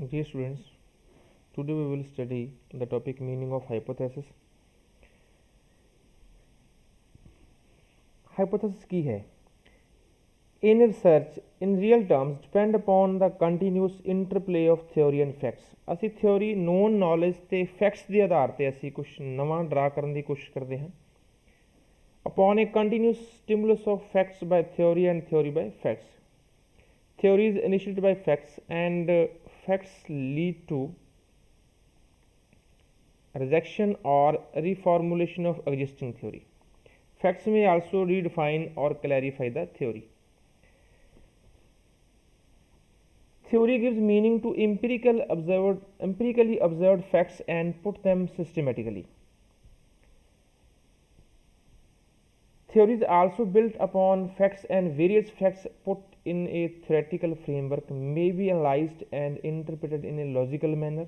Dear students, today we will study the topic meaning of hypothesis. Hypothesis की है in research in real terms depend upon the continuous interplay of theory and facts. ਅਸੀਂ theory known knowledge ਤੇ facts ਦੇ ਆਧਾਰ ਤੇ ਅਸੀਂ ਕੁਝ ਨਵਾਂ ਡਰਾ ਕਰਨ ਦੀ ਕੋਸ਼ਿਸ਼ ਕਰਦੇ ਹਾਂ upon a continuous stimulus of facts by theory and theory by facts. Theory is initiated by facts and facts lead to rejection or reformulation of existing theory. Facts may also redefine or clarify the theory. Theory gives meaning to empirically observed facts and put them systematically. Theory is also built upon facts, and various facts put in a theoretical framework may be analyzed and interpreted in a logical manner,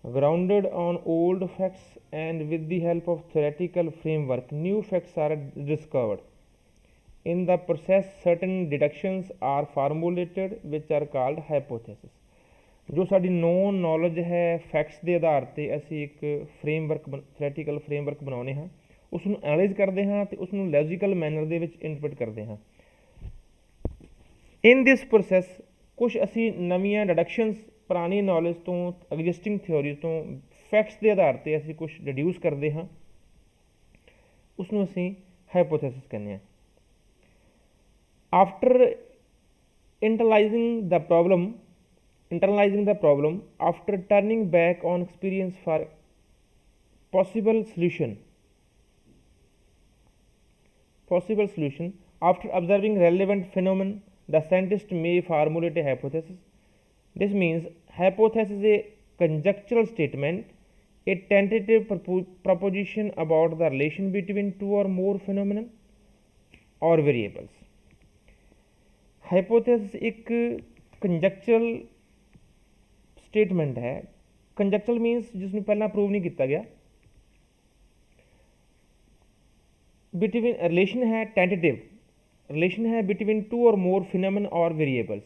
grounded on old facts, and with the help of theoretical framework new facts are discovered. In the process certain deductions are formulated which are called hypothesis. जो साडी known knowledge है facts के आधार पर असी एक framework थ्योरैटिकल framework बनाने हाँ उसनू analyse करते हाँ तो उसनू लॉजिकल मैनर दे विच इंटरप्रेट करते हाँ इन दिस प्रोसैस कुछ असी नवीं डिडक्शनस पुरानी नॉलेज तो एग्जिस्टिंग थ्योरी तो फैक्ट्स के आधार पर असी कुछ डिड्यूस करते हाँ उसनू असी हाइपोथेसिस कहने हैं after internalizing the problem after turning back on experience for possible solution after observing relevant phenomenon the scientist may formulate a hypothesis. This means hypothesis is a conjectural statement, a tentative proposition about the relation between two or more phenomena or variables. Hypothesis एक कंजैक्चुअल statement है कंजैक्चुअल मीनस जिसमें पहला prove नहीं किया गया between relation है tentative relation है between two और मोर फिनोमेन और वेरीएबल्स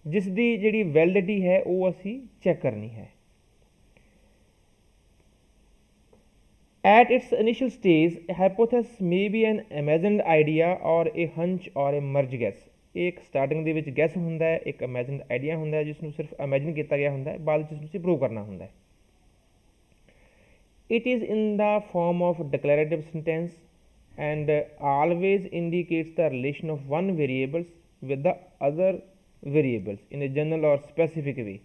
जिसकी जी वैलिडिटी है वो असी चैक करनी है At its initial stage, a hypothesis may be an imagined idea or a hunch or a merge guess. एक स्टार्टिंग ਦੇ ਵਿੱਚ ਗੈਸ ਹੁੰਦਾ ਹੈ ਇੱਕ ਇਮੇਜਿਨਡ ਆਈਡੀਆ ਹੁੰਦਾ ਹੈ ਜਿਸ ਨੂੰ ਸਿਰਫ ਇਮੇਜਿਨ ਕੀਤਾ ਗਿਆ ਹੁੰਦਾ ਹੈ ਬਾਅਦ ਵਿੱਚ ਇਸ ਨੂੰ ਪ੍ਰੂਵ ਕਰਨਾ ਹੁੰਦਾ ਹੈ It is in the form of declarative sentence and always indicates the relation of one variables with the other variables in a general or specific way.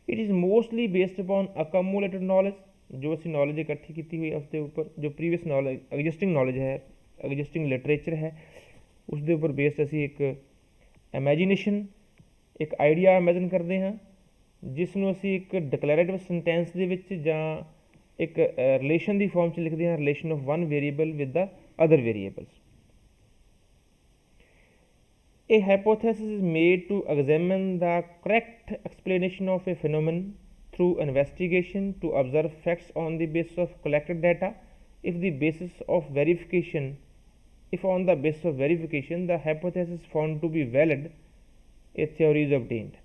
It is mostly based upon accumulated knowledge जो असी knowledge इकट्ठी की हुई है उसके उपर जो previous knowledge existing knowledge है एग्जिस्टिंग लिटरेचर है उसके उपर बेस्ड असी एक इमेजिनेशन एक आइडिया इमेजिन करते हैं जिसनों असी एक डिक्लेरेटिव सेंटेंस दे विच जां एक रिलेशन की फॉर्म च लिखते हैं relation of one variable with the other variables A hypothesis is made to examine the correct explanation of a phenomenon through investigation to observe facts on the basis of collected data. If on the basis of verification the hypothesis found to be valid, a theory is obtained.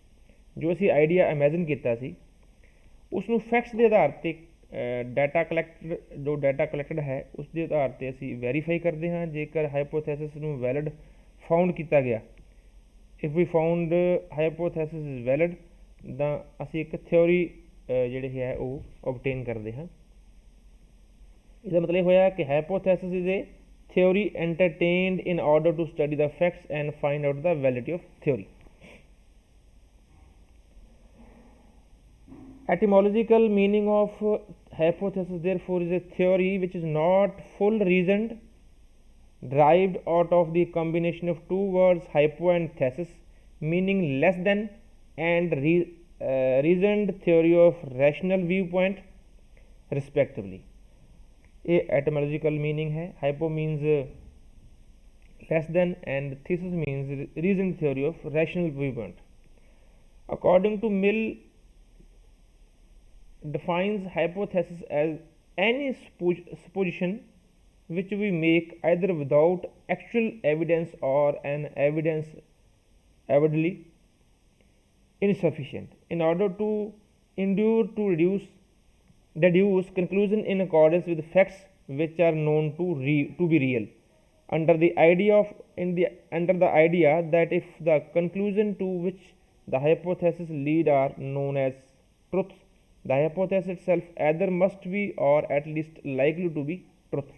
जो असी idea imagine किया सी उसनू facts के आधार पर data कलैक्टेड है उसके आधार पर असी verify करते हैं जेकर हाइपोथेसिस नू वैलिड फाउंड किया गया if we found hypothesis is valid ਤਾਂ ਅਸੀਂ ਇੱਕ ਥਿਓਰੀ ਜਿਹੜੀ ਹੈ ਉਹ ਓਬਟੇਨ ਕਰਦੇ ਹਾਂ ਇਹਦਾ ਮਤਲਬ ਹੋਇਆ ਕਿ hypothesis is a theory entertained in order to study the facts and find out the validity of theory etymological meaning of hypothesis therefore is a theory which is not full reasoned derived out of the combination of two words hypo and thesis meaning less than and reasoned theory of rational viewpoint respectively. A etymological meaning है hypo means less than and thesis means reasoned theory of rational viewpoint. According to Mill defines hypothesis as any supposition which we make either without actual evidence or an evidence evidently insufficient in order to endure to deduce conclusion in accordance with facts which are known to be real under the idea of under the idea that if the conclusion to which the hypothesis lead are known as truths, the hypothesis itself either must be or at least likely to be truth.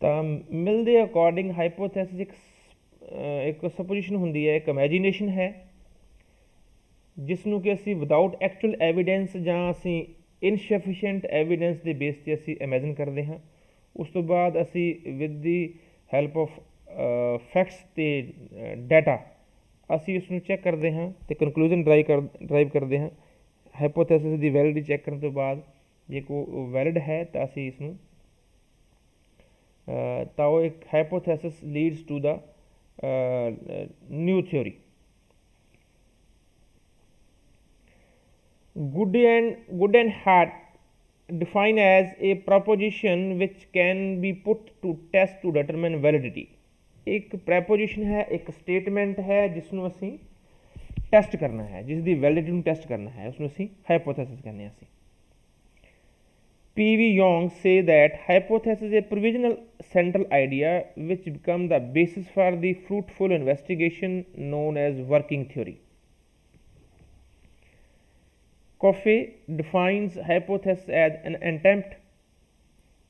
ਤਾਂ ਮਿਲ ਦੇ according ਹਾਈਪੋਥੈਸਿਸ ਇੱਕ ਸਪੋਜੀਸ਼ਨ ਹੁੰਦੀ ਹੈ, ਇੱਕ imagination ਹੈ ਜਿਸ ਨੂੰ ਕਿ ਅਸੀਂ ਵਿਦਆਊਟ ਐਕਚੁਅਲ ਐਵੀਡੈਂਸ ਜਾਂ ਅਸੀਂ ਇਨਸਫੀਸ਼ੀਐਂਟ ਐਵੀਡੈਂਸ ਦੇ ਬੇਸ 'ਤੇ ਅਸੀਂ ਇਮੈਜਨ ਕਰਦੇ ਹਾਂ। ਉਸ ਤੋਂ ਬਾਅਦ ਅਸੀਂ with the help of facts ਅਤੇ ਡਾਟਾ ਅਸੀਂ ਉਸ ਨੂੰ ਚੈੱਕ ਕਰਦੇ ਹਾਂ ਅਤੇ ਕਨਕਲੂਜਨ ਡਰਾਈਵ ਕਰਦੇ ਹਾਂ। ਹਾਈਪੋਥੈਸਿਸ ਦੀ ਵੈਲਿਡਿਟੀ ਚੈੱਕ ਕਰਨ ਤੋਂ ਬਾਅਦ ਜੇ ਕੋਈ ਵੈਲਿਡ ਹੈ ਤਾਂ ਅਸੀਂ ਇਸ ਨੂੰ ਤਾਂ ਉਹ ਇੱਕ hypothesis leads to the new theory. Good and hard define as a proposition which can be put to test to determine validity। एक preposition है, एक statement है जिसनों ਅਸੀਂ ਟੈਸਟ ਕਰਨਾ ਹੈ, ਜਿਸ ਦੀ ਵੈਲਿਡਿਟੀ ਨੂੰ ਟੈਸਟ ਕਰਨਾ ਹੈ, ਉਸਨੂੰ ਅਸੀਂ ਹਾਈਪੋਥੈਸਿਸ ਕਹਿੰਦੇ ਹਾਂ। ਅਸੀਂ P.V. Young say that hypothesis is a provisional central idea which become the basis for the fruitful investigation known as working theory। Coffey defines hypothesis as an attempt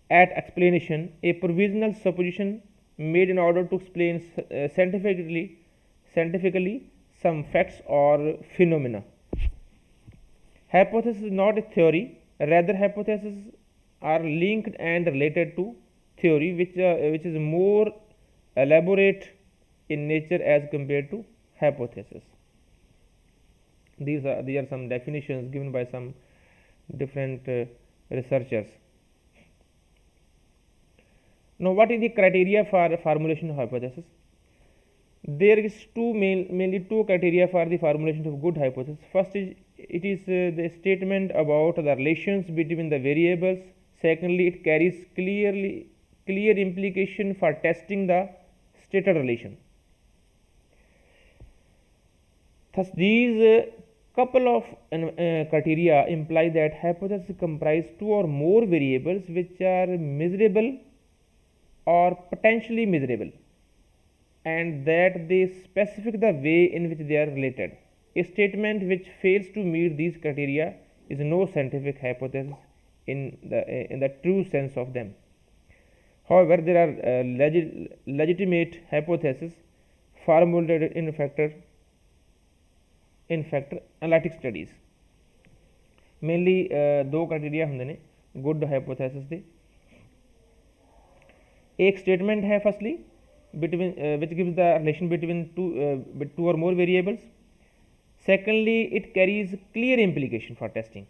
at explanation, a provisional supposition made in order to explain scientifically some facts or phenomena। Hypothesis is not a theory, rather hypotheses are linked and related to theory which is more elaborate in nature as compared to hypothesis। These are some definitions given by some different researchers। Now what is the criteria for formulation of hypothesis? There is mainly two criteria for the formulation of good hypothesis. First is it is the statement about the relations between the variables. Secondly, it carries clear implication for testing the stated relation। Thus these couple of criteria imply that hypothesis comprise two or more variables which are measurable or potentially measurable and that they specify the way in which they are related। A statement which fails to meet these criteria is no scientific hypothesis in the true sense of them। However, there are legitimate hypotheses formulated in factor analytic studies। Mainly दो criteria ਹੁੰਦੇ ਨੇ good hypothesis ਦੇ। एक statement है firstly between which gives the relation between two or more variables। Secondly, it carries clear implication for testing।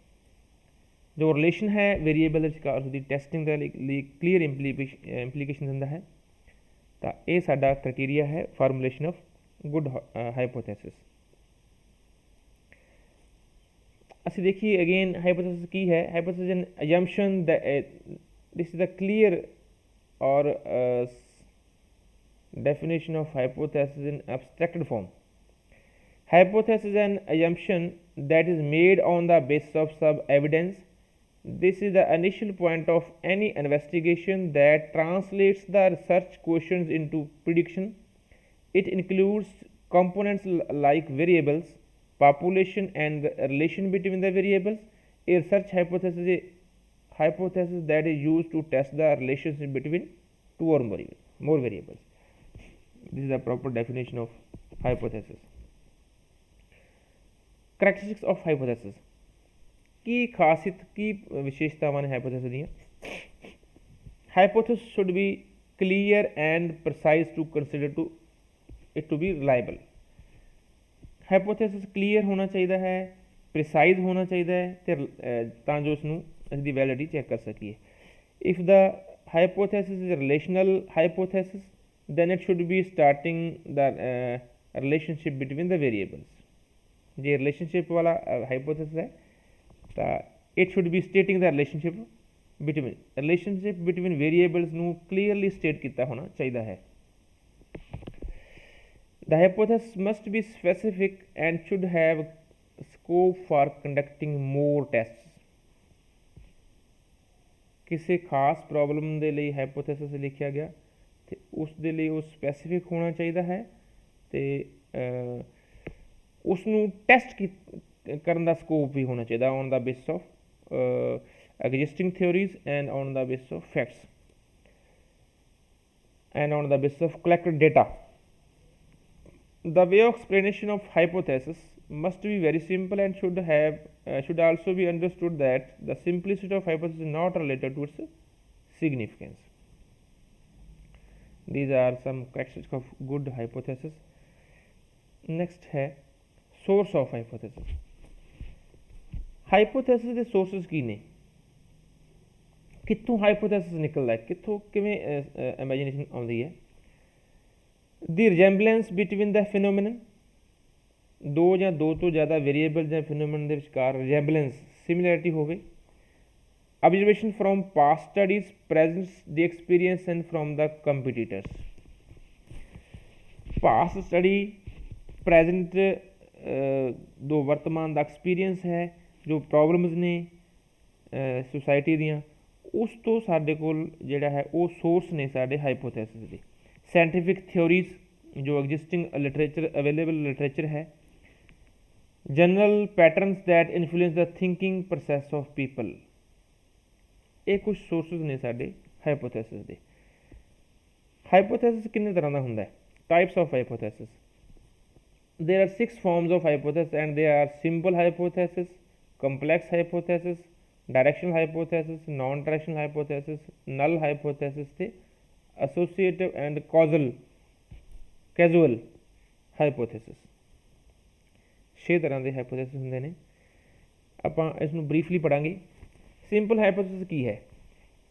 जो relation है variable उसकी testing के लिए क्लीयर इंप्लीकेशन दिंदा है। तो ये साडा क्राइटेरिया है फार्मूलेशन ऑफ गुड हाइपोथेसिस। ਅਸੀਂ देखिए अगेन हाइपोथेसिस की है। Hypothesis N assumption this is the clear और definition of hypothesis in abstracted form। Hypothesis is an assumption that is made on the basis of some evidence। This is the initial point of any investigation that translates the research questions into prediction। It includes components like variables, population and the relation between the variables। A research hypothesis is a hypothesis that is used to test the relationship between two or more variables। This is the proper definition of hypothesis। Characteristics of hypothesis की खासियत की विशेषतावां ने hypothesis दियां। Hypothesis should be clear and precise to consider to it to be reliable. Hypothesis clear होना चाहिए है, precise होना चाहिए है ਤਾਂ ਜੋ ਉਸਨੂੰ ਅਸੀਂ ਦੀ ਵੈਲਿਡਿਟੀ ਚੈੱਕ ਕਰ ਸਕੀਏ। If the hypothesis is relational hypothesis then it should be starting the relationship between the variables। J relationship वाला hypothesis है तो it should be stating the relationship between variables ਨੂੰ clearly state ਕੀਤਾ होना चाहिए है। The hypothesis must be specific and should have scope for conducting more tests. ਕਿਸੇ ਖਾਸ ਪ੍ਰੋਬਲਮ ਦੇ ਲਈ ਹਾਈਪੋਥੈਸਿਸ ਲਿਖਿਆ ਗਿਆ ਤੇ ਉਸ ਦੇ ਲਈ ਉਹ ਸਪੈਸੀਫਿਕ ਹੋਣਾ ਚਾਹੀਦਾ ਹੈ ਤੇ ਉਸ ਨੂੰ ਟੈਸਟ ਕਰਨ ਦਾ ਸਕੋਪ ਵੀ ਹੋਣਾ ਚਾਹੀਦਾ on the basis of existing theories and on the basis of facts and on the basis of collected data. The way of explanation of hypothesis must be very simple and should also be understood that the simplicity of hypothesis is not related to its significance. These are some characteristics of good hypothesis. Next है source of hypothesis. Hypothesis ਦੇ sources ਕੀ ਨੇ? ਕਿੱਥੋਂ ਹਾਈਪੋਥੈਸਿਸ ਨਿਕਲਦਾ ਹੈ, ਕਿੱਥੋਂ ਕਿਵੇਂ imagination ਆਉਂਦੀ ਹੈ? ਦੀ ਰਿਜੈਂਬਲੈਂਸ ਬਿਟਵੀਨ ਦ ਫਿਨੋਮੀਨਨ, ਦੋ ਜਾਂ ਦੋ ਤੋਂ ਜ਼ਿਆਦਾ ਵੇਰੀਏਬਲ ਜਾਂ ਫਿਨੋਮੀਨਨ ਦੇ ਵਿਚਕਾਰ ਰਿਜੈਂਬਲੈਂਸ ਸਿਮਿਲੈਰਿਟੀ ਹੋਵੇ। observation from past studies, present the experience and from the competitors. past study, present ਦੋ ਵਰਤਮਾਨ ਦਾ ਐਕਸਪੀਰੀਅੰਸ ਹੈ, ਜੋ ਪ੍ਰੋਬਲਮਸ ਨੇ ਸੁਸਾਇਟੀ ਦੀਆਂ, ਉਸ ਤੋਂ ਸਾਡੇ ਕੋਲ ਜਿਹੜਾ ਹੈ ਉਹ ਸੋਰਸ ਨੇ ਸਾਡੇ ਹਾਈਪੋਥੈਸਿਸ ਦੇ। ਸਾਇੰਟੀਫਿਕ ਥਿਓਰੀਜ਼, ਜੋ ਐਗਜ਼ਿਸਟਿੰਗ ਲਿਟਰੇਚਰ ਅਵੇਲੇਬਲ ਲਿਟਰੇਚਰ ਹੈ। General patterns that influence the thinking process of people, ਇਹ ਕੁਛ ਸੋਰਸਿਸ ਨੇ ਸਾਡੇ ਹਾਈਪੋਥੈਸਿਸ ਦੇ। ਹਾਈਪੋਥੈਸਿਸ ਕਿੰਨੇ ਤਰ੍ਹਾਂ ਦਾ ਹੁੰਦਾ ਹੈ? Types of hypothesis. there are 6 forms of hypothesis and they are simple hypothesis, complex hypothesis, directional hypothesis, non-directional hypothesis, null hypothesis ਤੇ associative and causal hypothesis। 6 ਤਰ੍ਹਾਂ ਦੇ ਹਾਈਪੋਥੈਸਿਸ ਹੁੰਦੇ ਨੇ। ਆਪਾਂ ਇਸ ਨੂੰ ਬਰੀਫਲੀ ਪੜਾਂਗੇ। ਸਿੰਪਲ ਹਾਈਪੋਥੈਸਿਸ ਕੀ ਹੈ?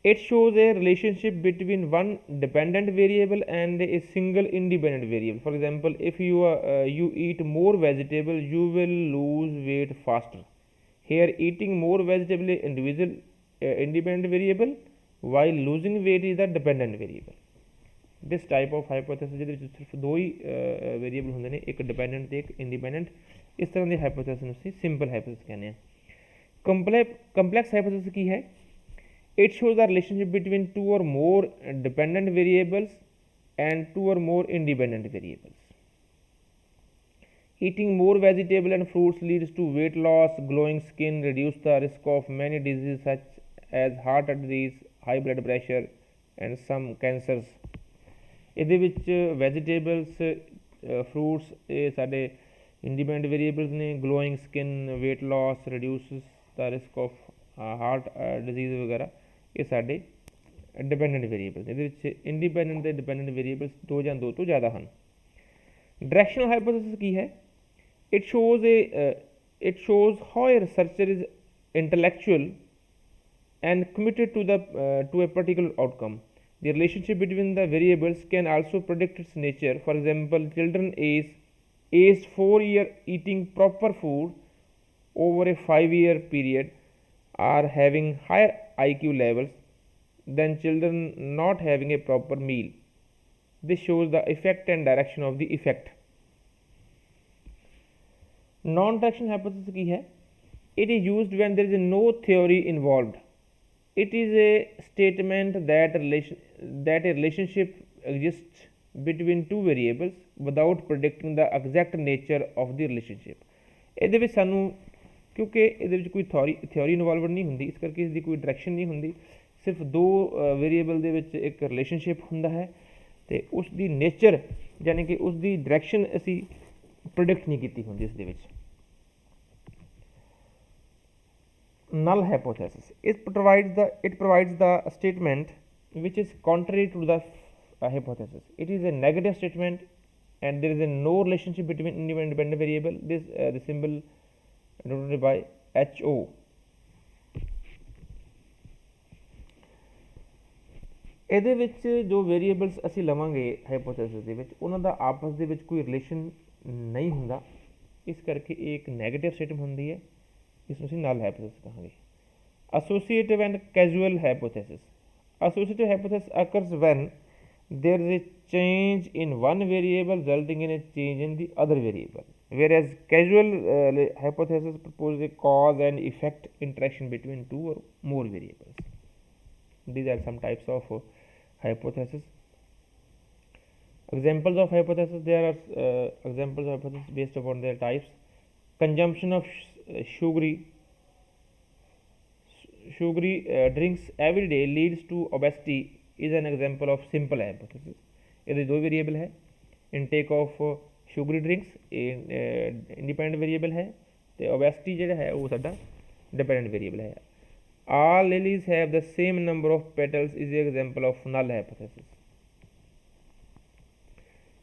It shows a relationship between one dependent variable and a single independent variable. For example, if you eat more vegetable, you will lose weight faster. Here, eating more vegetable is independent variable, while losing weight is the dependent variable. This type of hypothesis ਜਿਹਦੇ ਵਿੱਚ ਸਿਰਫ ਦੋ ਹੀ variable ਹੁੰਦੇ ਨੇ, ਇੱਕ dependent ਤੇ ਇੱਕ independent, ਇਸ ਤਰ੍ਹਾਂ ਦੀ ਹਾਈਪੋਥੈਸਿਸ ਨੂੰ ਅਸੀਂ ਸਿੰਪਲ ਹਾਈਪੋਥੈਸਿਸ ਕਹਿੰਦੇ ਹਾਂ। ਕੰਪਲੈਕਸ ਹਾਈਪੋਥੈਸਿਸ ਕੀ ਹੈ? It shows the relationship between two or more dependent variables and two or more independent variables. Eating more vegetable and fruits leads to weight loss, glowing skin, reduce the risk of many diseases such as heart disease, high blood pressure and some cancers. ਇਹਦੇ ਵਿੱਚ vegetables, fruits, ਇਹ ਸਾਡੇ independent variables ਨੇ। Glowing skin, weight loss, reduces the risk of heart disease ਵਗੈਰਾ, ਇਹ ਸਾਡੇ dependent variables. ਇਹਦੇ ਵਿੱਚ ਇੰਡੀਪੈਂਡੈਂਟ ਅਤੇ ਡਿਪੈਂਡੈਂਟ ਵੇਰੀਏਬਲਸ ਦੋ ਜਾਂ ਦੋ ਤੋਂ ਜ਼ਿਆਦਾ ਹਨ। ਡਾਇਰੈਕਸ਼ਨਲ ਹਾਈਪੋਥੈਸਿਸ ਕੀ ਹੈ? It shows how A researcher is intellectual and committed to a particular outcome. The relationship between the variables can also predict its nature. For example, children aged 4 years eating proper food over a 5-year period are having higher IQ levels than children not having a proper meal. This shows the effect and direction of the effect. Non-directional hypothesis की है? It is used when there is no theory involved. It is a statement that a relationship exists between two variables without predicting the exact nature of the relationship. ਇਹਦੇ ਵਿੱਚ ਸਾਨੂੰ, ਕਿਉਂਕਿ ਇਹਦੇ ਵਿੱਚ ਕੋਈ theory involved ਨਹੀਂ ਹੁੰਦੀ, ਇਸ ਕਰਕੇ ਇਸ ਦੀ ਕੋਈ ਡਾਇਰੈਕਸ਼ਨ ਨਹੀਂ ਹੁੰਦੀ, ਸਿਰਫ ਦੋ ਵੇਰੀਏਬਲ ਦੇ ਵਿੱਚ ਇੱਕ ਰਿਲੇਸ਼ਨਸ਼ਿਪ ਹੁੰਦਾ ਹੈ ਅਤੇ ਉਸ ਦੀ ਨੇਚਰ ਯਾਨੀ ਕਿ ਉਸ ਦੀ ਡਾਇਰੈਕਸ਼ਨ ਅਸੀਂ ਪ੍ਰੋਡਿਕਟ ਨਹੀਂ ਕੀਤੀ ਹੁੰਦੀ ਇਸ ਦੇ ਵਿੱਚ। Null hypothesis. It provides the statement which is contrary to the hypothesis. It is a negative statement and there is no relationship between independent variable. The symbol denoted by HO. ਇਹਦੇ ਵਿੱਚ ਜੋ variables ਅਸੀਂ ਲਵਾਂਗੇ ਹਾਈਪੋਥੈਸਿਸ ਦੇ ਵਿੱਚ, ਉਹਨਾਂ ਦਾ ਆਪਸ ਦੇ ਵਿੱਚ ਕੋਈ ਰਿਲੇਸ਼ਨ ਨਹੀਂ ਹੁੰਦਾ, ਇਸ ਕਰਕੇ ਇਹ ਇੱਕ ਨੈਗੇਟਿਵ ਸਟੇਟਮੈਂਟ ਹੁੰਦੀ ਹੈ, ਇਸ ਨੂੰ ਅਸੀਂ ਨਲ ਹਾਈਪੋਥੈਸਿਸ ਕਹਾਂਗੇ। Associative and causal hypothesis. Associative hypothesis occurs when there is a change in one variable resulting in a change in the other variable, whereas causal hypothesis proposes a cause and effect interaction between two or more variables. These are some types of hypothesis. Examples of hypothesis: there are examples of hypothesis based upon their types. Consumption of sugary drinks every day leads to obesity is an example of simple hypothesis. ਇਹਦੇ ਦੋ variable ਹੈ, intake of sugary drinks independent variable ਹੈ ਤੇ obesity ਜਿਹੜਾ ਹੈ ਉਹ ਸਾਡਾ dependent variable ਹੈ. All lilies have the same number of petals is example of null hypothesis.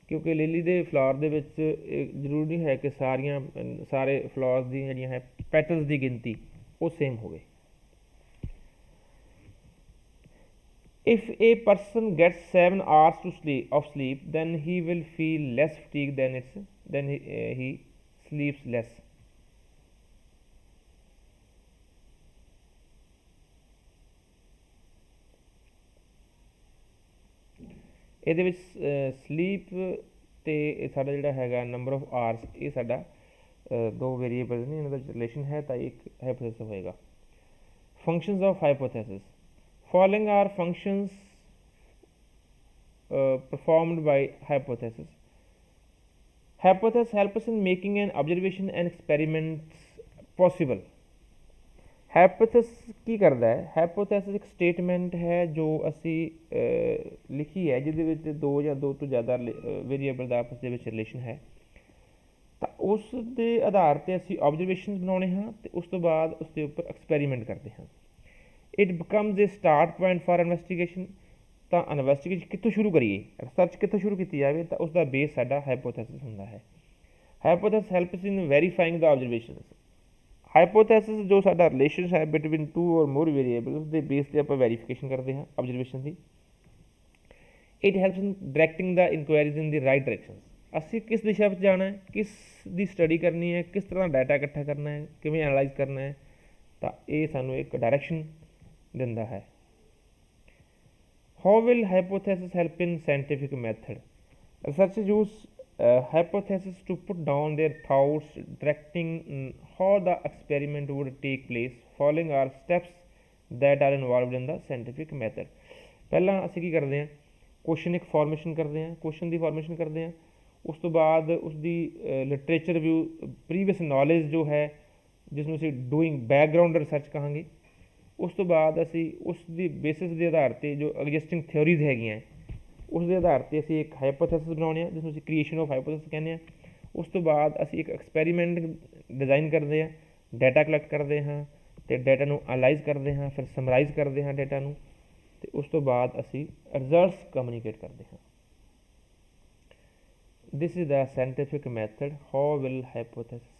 ਕਿਉਂਕਿ ਲਿਲੀ ਦੇ ਫਲਾਵਰ ਦੇ ਵਿੱਚ ਜ਼ਰੂਰੀ ਨਹੀਂ ਹੈ ਕਿ ਸਾਰੇ ਫਲਾਵਰਸ ਦੀ ਜਿਹੜੀਆਂ ਹੈ ਪੈਟਲਸ ਦੀ ਗਿਣਤੀ ਉਹ ਸੇਮ ਹੋਵੇ. If a person gets 7 hours of sleep, then he will feel less fatigued than he sleeps less. ਇਹਦੇ ਵਿੱਚ ਸਲੀਪ ਤੇ ਸਾਡਾ ਜਿਹੜਾ ਹੈਗਾ ਨੰਬਰ ਆਫ ਆਵਰਸ, ਇਹ ਸਾਡਾ ਦੋ ਵੇਰੀਏਬਲ ਨੇ, ਇਹਨਾਂ ਦਾ ਰਿਲੇਸ਼ਨ ਹੈ ਤਾਂ ਇੱਕ ਹਾਈਪੋਥੈਸਿਸ ਹੋਏਗਾ. Functions of hypothesis. Following are functions performed by hypothesis. Hypothesis help us in making an observation and experiments possible. Hypothesis ਕੀ ਕਰਦਾ ਹੈ? Hypothesis ਇੱਕ ਸਟੇਟਮੈਂਟ ਹੈ ਜੋ ਅਸੀਂ ਲਿਖੀ ਹੈ ਜਿਹਦੇ ਵਿੱਚ ਦੋ ਜਾਂ ਦੋ ਤੋਂ ਜ਼ਿਆਦਾ ਵੇਰੀਏਬਲ ਦਾ ਆਪਸ ਦੇ ਵਿੱਚ ਰਿਲੇਸ਼ਨ ਹੈ, ਤਾਂ ਉਸ ਦੇ ਆਧਾਰ 'ਤੇ ਅਸੀਂ ਆਬਜ਼ਰਵੇਸ਼ਨਸ ਬਣਾਉਣੇ ਹਾਂ ਅਤੇ ਉਸ ਤੋਂ ਬਾਅਦ ਉਸ ਦੇ ਉੱਪਰ ਐਕਸਪੈਰੀਮੈਂਟ ਕਰਦੇ ਹਾਂ. It becomes a start point for investigation. ਤਾਂ ਇਨਵੈਸਟੀਗੇਸ਼ਨ ਕਿੱਥੋਂ ਸ਼ੁਰੂ ਕਰੀਏ, ਰਿਸਰਚ ਕਿੱਥੋਂ ਸ਼ੁਰੂ ਕੀਤੀ ਜਾਵੇ, ਤਾਂ ਉਸਦਾ ਬੇਸ ਸਾਡਾ ਹਾਈਪੋਥੈਸਿਸ ਹੁੰਦਾ ਹੈ. ਹਾਈਪੋਥੈਸਿਸ ਹੈਲਪਸ ਇਨ ਵੈਰੀਫਾਈਂਗ ਦਾ ਆਬਜ਼ਰਵੇਸ਼ਨਸ. ਹਾਈਪੋਥੈਸਿਸ ਜੋ ਸਾਡਾ ਰਿਲੇਸ਼ਨ ਹੈ ਬਿਟਵੀਨ ਟੂ ਔਰ ਮੋਰ ਵੇਰੀਏਬਲਸ ਦੇ ਬੇਸ 'ਤੇ ਆਪਾਂ ਵੈਰੀਫਿਕੇਸ਼ਨ ਕਰਦੇ ਹਾਂ ਆਬਜ਼ਰਵੇਸ਼ਨ ਦੀ. It helps in directing the inquiries in the right direction. ਅਸੀਂ ਕਿਸ ਦਿਸ਼ਾ ਵਿੱਚ ਜਾਣਾ ਹੈ, ਕਿਸ ਦੀ ਸਟੱਡੀ ਕਰਨੀ ਹੈ, ਕਿਸ ਤਰ੍ਹਾਂ ਡਾਟਾ ਇਕੱਠਾ ਕਰਨਾ ਹੈ, ਕਿਵੇਂ ਐਨਾਲਾਈਜ਼ ਕਰਨਾ ਹੈ, ਤਾਂ ਇਹ ਸਾਨੂੰ ਇੱਕ ਡਾਇਰੈਕਸ਼ਨ ਦਿੰਦਾ ਹੈ. How will hypothesis help in scientific method. Researchers use hypothesis to put down their thoughts directing how the experiment would take place. Following are steps that are involved in the scientific method. ਪਹਿਲਾਂ ਅਸੀਂ ਕੀ ਕਰਦੇ ਹਾਂ, question ਇੱਕ formation ਕਰਦੇ ਹਾਂ, question ਦੀ formation ਕਰਦੇ ਹਾਂ, ਉਸ ਤੋਂ ਬਾਅਦ ਉਸ ਦੀ ਲਿਟਰੇਚਰ ਰਿਵਿਊ, ਪ੍ਰੀਵੀਅਸ ਨੌਲੇਜ ਜੋ ਹੈ ਜਿਸਨੂੰ ਅਸੀਂ ਡੂਇੰਗ ਬੈਕਗਰਾਊਂਡ ਰਿਸਰਚ ਕਹਾਂਗੇ. ਉਸ ਤੋਂ ਬਾਅਦ ਅਸੀਂ ਉਸ ਦੀ ਬੇਸਿਸ ਦੇ ਆਧਾਰ 'ਤੇ ਜੋ ਐਗਜ਼ਿਸਟਿੰਗ ਥਿਓਰੀਜ਼ ਹੈਗੀਆਂ ਉਸ ਦੇ ਆਧਾਰ 'ਤੇ ਅਸੀਂ ਇੱਕ ਹਾਈਪੋਥੈਸਿਸ ਬਣਾਉਂਦੇ ਹਾਂ ਜਿਸਨੂੰ ਅਸੀਂ ਕ੍ਰੀਏਸ਼ਨ ਆਫ ਹਾਈਪੋਥੈਸਿਸ ਕਹਿੰਦੇ ਹਾਂ. ਉਸ ਤੋਂ ਬਾਅਦ ਅਸੀਂ ਇੱਕ ਐਕਸਪੈਰੀਮੈਂਟ ਡਿਜ਼ਾਈਨ ਕਰਦੇ ਹਾਂ, ਡਾਟਾ ਕਲੈਕਟ ਕਰਦੇ ਹਾਂ ਅਤੇ ਡਾਟਾ ਨੂੰ ਐਨਾਲਾਈਜ਼ ਕਰਦੇ ਹਾਂ, ਫਿਰ ਸਮਰਾਈਜ਼ ਕਰਦੇ ਹਾਂ ਡਾਟਾ ਨੂੰ, ਅਤੇ ਉਸ ਤੋਂ ਬਾਅਦ ਅਸੀਂ ਰਿਜ਼ਲਟਸ ਕਮਿਊਨੀਕੇਟ ਕਰਦੇ ਹਾਂ. This is the scientific method. How will hypothesis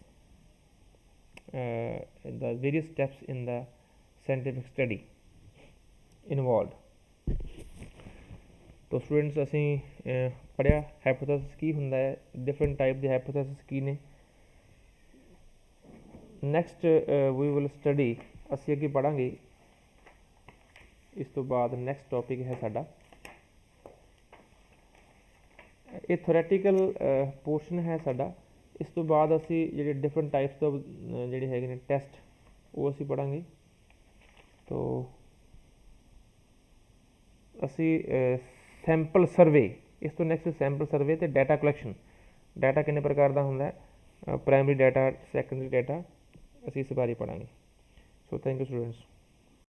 the various steps in the scientific study involved. तो स्टूडेंट्स असी पढ़िया हाइपोथेसिस की हुंदा है, डिफरेंट टाइप के हाइपोथेसिस की ने. नैक्सट वी विल स्टडी, असी अगे पढ़ांगे इस तो बाद नैक्सट टॉपिक है साडा ये थोरैटिकल पोर्शन है साडा. इस तो बाद असी जिहड़े डिफरेंट टाइप्स ऑफ जिहड़े हैगे ने टैसट वो असी पढ़ांगे. तो असी सैंपल सर्वे, इस तो नैक्सट सैंपल सर्वे तो डाटा कलैक्शन. डाटा किन्ने प्रकार का होंदा है, प्राइमरी डाटा, सैकेंडरी डाटा, असी इस बारे पढ़ांगे. So thank you students.